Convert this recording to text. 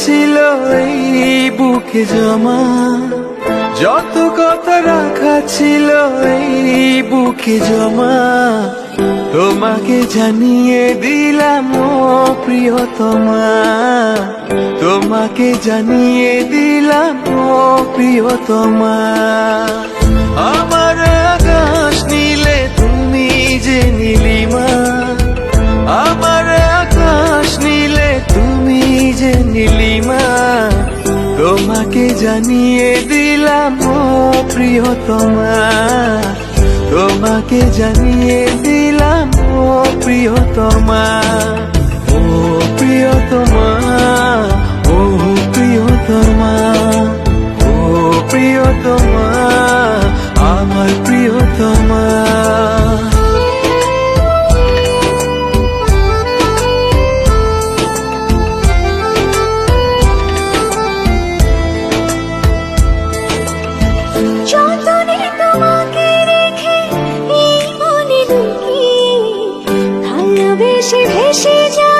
ছিল এই বুকে জমা, যত কথা রাখা ছিল এই বুকে জমা, তোমাকে জানিয়ে দিলাম ও প্রিয়তমা, তোমাকে জানিয়ে দিলাম ও প্রিয়তমা। আমার আকাশ নীলে তুমি যে নীলিমা, আমার আকাশ নীলে তুমি যে নীলিমা, তোমাকে জানিয়ে দিলাম ও প্রিয়তমা, তোমাকে জানিয়ে দিলাম ও প্রিয়তমা, ও প্রিয়তমা, ও প্রিয়তমা, ও প্রিয়তমা, আমার প্রিয়তমা। যতনে তোমাকে রেখে এই মনে লুকিয়ে ভালোবেসে ভেসে যায়